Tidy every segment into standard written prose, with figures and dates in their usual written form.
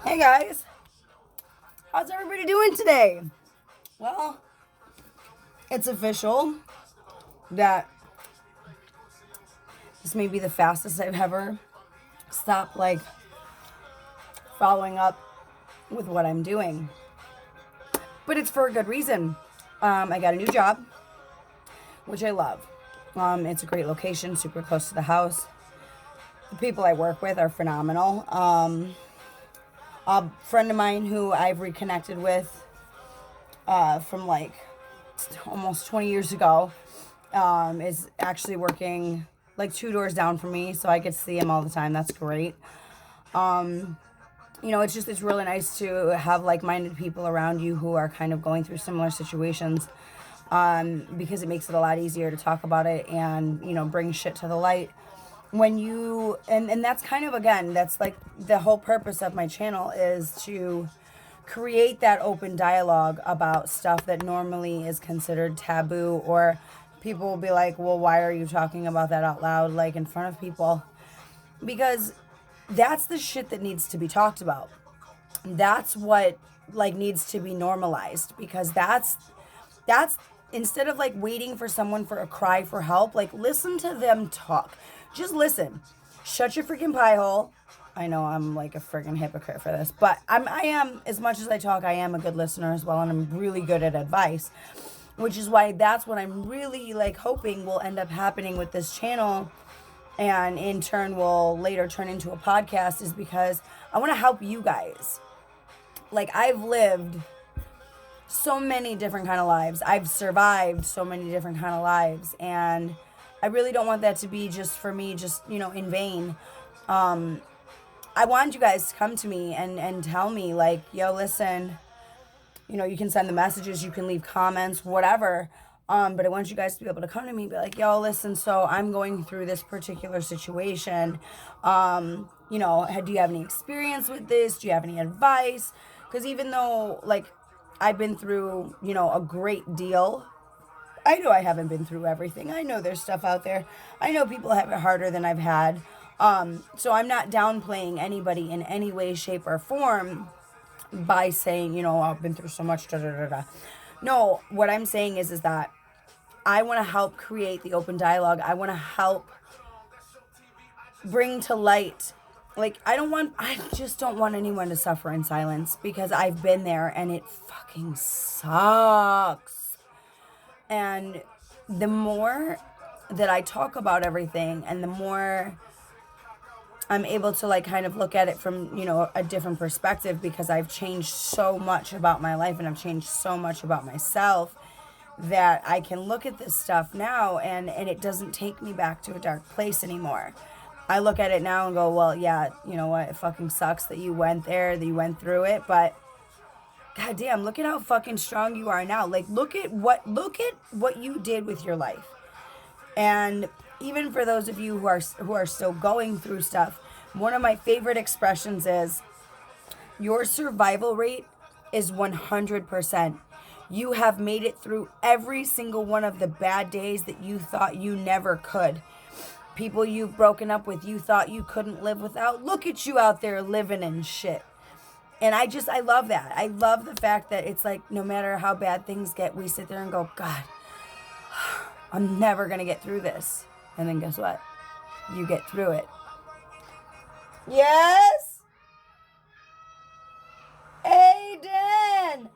Hey guys, how's everybody doing today? Well, it's official that this may be the fastest I've ever stopped following up with what I'm doing. But it's for a good reason. I got a new job, which I love. It's a great location, super close to the house. The people I work with are phenomenal. A friend of mine who I've reconnected with from almost 20 years ago is actually working like two doors down from me, so I get to see him all the time. That's great. It's really nice to have like-minded people around you who are kind of going through similar situations, because it makes it a lot easier to talk about it and bring shit to the light when you and that's kind of, again, that's like the whole purpose of my channel, is to create that open dialogue about stuff that normally is considered taboo, or people will be like, well, why are you talking about that out loud, like in front of people? Because that's the shit that needs to be talked about. That's what like needs to be normalized, because that's instead of like waiting for someone for a cry for help, like listen to them talk. Just listen. Shut your freaking pie hole. I know I'm like a freaking hypocrite for this, but I am, as much as I talk, I am a good listener as well, and I'm really good at advice, which is why that's what I'm really like hoping will end up happening with this channel, and in turn will later turn into a podcast, is because I want to help you guys. Like, I've lived so many different kind of lives. I've survived so many different kind of lives, and I really don't want that to be just for me, just, in vain. I want you guys to come to me and tell me, like, yo, listen, you can send the messages, you can leave comments, whatever. But I want you guys to be able to come to me and be like, yo, listen, so I'm going through this particular situation. Do you have any experience with this? Do you have any advice? Because even though, like, I've been through, a great deal, I know I haven't been through everything. I know there's stuff out there. I know people have it harder than I've had. So I'm not downplaying anybody in any way, shape, or form by saying, I've been through so much, da da da da. No, what I'm saying is that I want to help create the open dialogue. I want to help bring to light. Like, I just don't want anyone to suffer in silence, because I've been there and it fucking sucks. And the more that I talk about everything, and the more I'm able to like kind of look at it from, a different perspective, because I've changed so much about my life and I've changed so much about myself, that I can look at this stuff now and it doesn't take me back to a dark place anymore. I look at it now and go, well, yeah, you know what? It fucking sucks that you went there, that you went through it, but goddamn, look at how fucking strong you are now. Like, look at what you did with your life. And even for those of you who are still going through stuff, one of my favorite expressions is, your survival rate is 100%. You have made it through every single one of the bad days that you thought you never could. People you've broken up with, you thought you couldn't live without. Look at you out there living and shit. And I love that. I love the fact that it's like, no matter how bad things get, we sit there and go, God, I'm never going to get through this. And then guess what? You get through it. Yes? Aiden!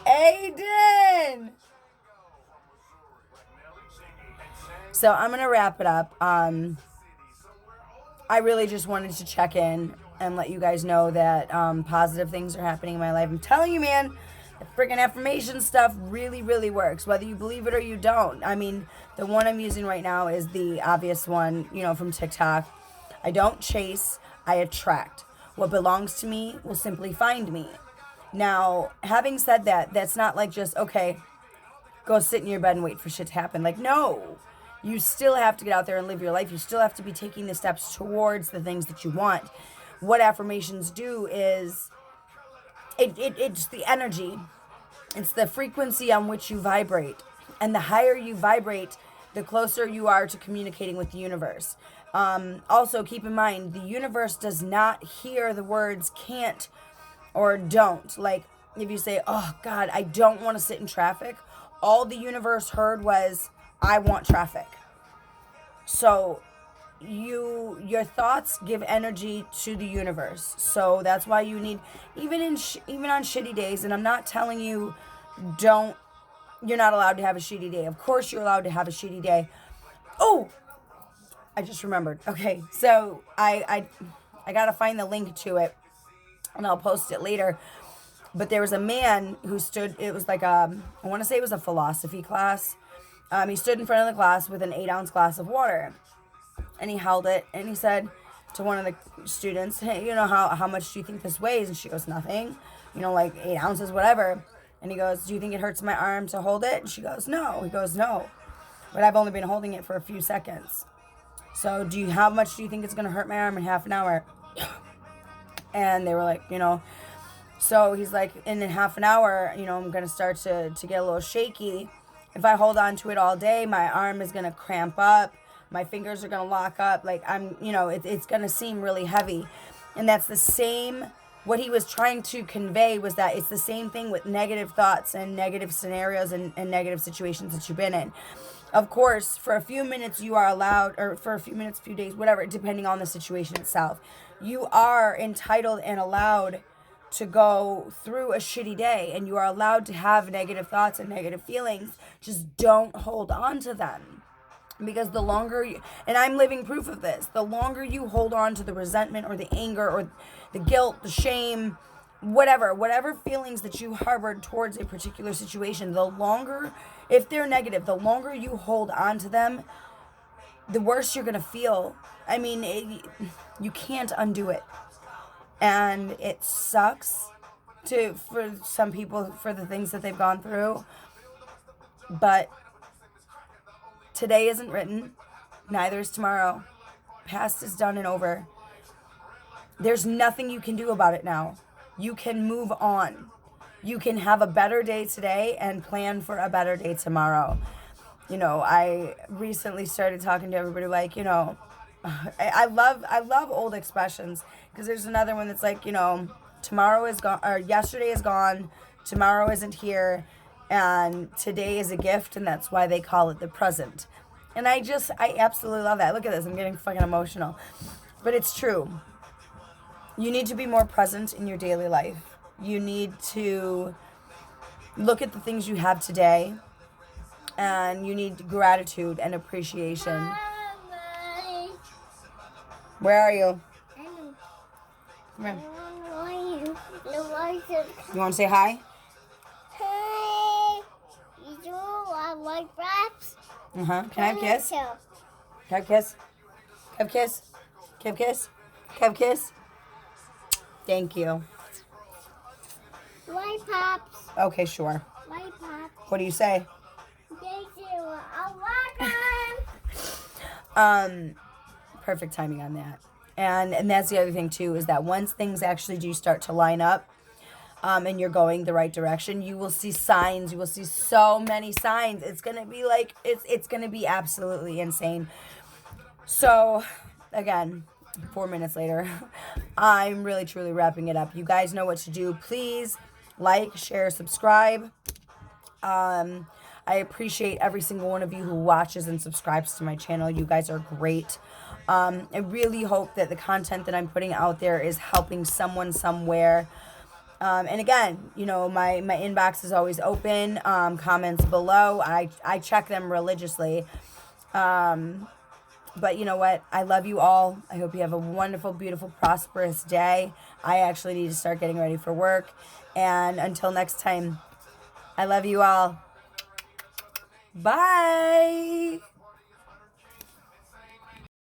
Aiden! So I'm going to wrap it up. I really just wanted to check in and let you guys know that positive things are happening in my life. I'm telling you, man, the freaking affirmation stuff really, really works, whether you believe it or you don't. I mean, the one I'm using right now is the obvious one, from TikTok. I don't chase, I attract. What belongs to me will simply find me. Now, having said that, that's not like just, okay, go sit in your bed and wait for shit to happen. Like, no. You still have to get out there and live your life. You still have to be taking the steps towards the things that you want. What affirmations do is, it's the energy. It's the frequency on which you vibrate. And the higher you vibrate, the closer you are to communicating with the universe. Also, keep in mind, the universe does not hear the words can't or don't. Like, if you say, oh, God, I don't want to sit in traffic, all the universe heard was, I want traffic. So, your thoughts give energy to the universe. So that's why you need, even on shitty days, and I'm not telling you you're not allowed to have a shitty day. Of course you're allowed to have a shitty day. Oh, I just remembered. Okay, so I gotta find the link to it, and I'll post it later. But there was a man who stood. It was like I want to say it was a philosophy class. He stood in front of the class with an 8-ounce glass of water, and he held it, and he said to one of the students, "Hey, how much do you think this weighs?" And she goes, "Nothing. Like 8 ounces, whatever." And he goes, "Do you think it hurts my arm to hold it?" And she goes, "No." He goes, "No, but I've only been holding it for a few seconds. So how much do you think it's going to hurt my arm in half an hour?" And they were like, So he's like, in half an hour, I'm going to start to get a little shaky. If I hold on to it all day, my arm is going to cramp up. My fingers are going to lock up. Like, it's going to seem really heavy. And that's the same, what he was trying to convey was that it's the same thing with negative thoughts and negative scenarios and negative situations that you've been in. Of course, for a few minutes you are allowed, or for a few minutes, few days, whatever, depending on the situation itself, you are entitled and allowed to go through a shitty day, and you are allowed to have negative thoughts and negative feelings. Just don't hold on to them. Because the longer and I'm living proof of this, the longer you hold on to the resentment or the anger or the guilt, the shame, whatever feelings that you harbored towards a particular situation, the longer, if they're negative, the longer you hold on to them, the worse you're going to feel. I mean, you can't undo it. And it sucks for some people, for the things that they've gone through. But today isn't written. Neither is tomorrow. Past is done and over. There's nothing you can do about it now. You can move on. You can have a better day today and plan for a better day tomorrow. I recently started talking to everybody like, I love old expressions, because there's another one that's like, tomorrow is gone, or yesterday is gone, tomorrow isn't here, and today is a gift, and that's why they call it the present. And I absolutely love that. Look at this, I'm getting fucking emotional. But it's true. You need to be more present in your daily life. You need to look at the things you have today, and you need gratitude and appreciation. Where are you? Come here. You want to say hi? Hey, you do like wraps? Can I have a kiss? Can I have a kiss? Can I have a kiss? Can I have a kiss? Can I have a kiss? Thank you. White Pops. Okay, sure. White Pops. What do you say? Thank you. Welcome. Perfect timing on that. And that's the other thing too, is that once things actually do start to line up, and you're going the right direction, you will see signs. You will see so many signs. It's gonna be like it's gonna be absolutely insane. So, again, 4 minutes later, I'm really truly wrapping it up. You guys know what to do. Please like, share, subscribe. I appreciate every single one of you who watches and subscribes to my channel. You guys are great. I really hope that the content that I'm putting out there is helping someone somewhere. And again, my inbox is always open. Comments below. I check them religiously. But you know what? I love you all. I hope you have a wonderful, beautiful, prosperous day. I actually need to start getting ready for work. And until next time, I love you all. Bye.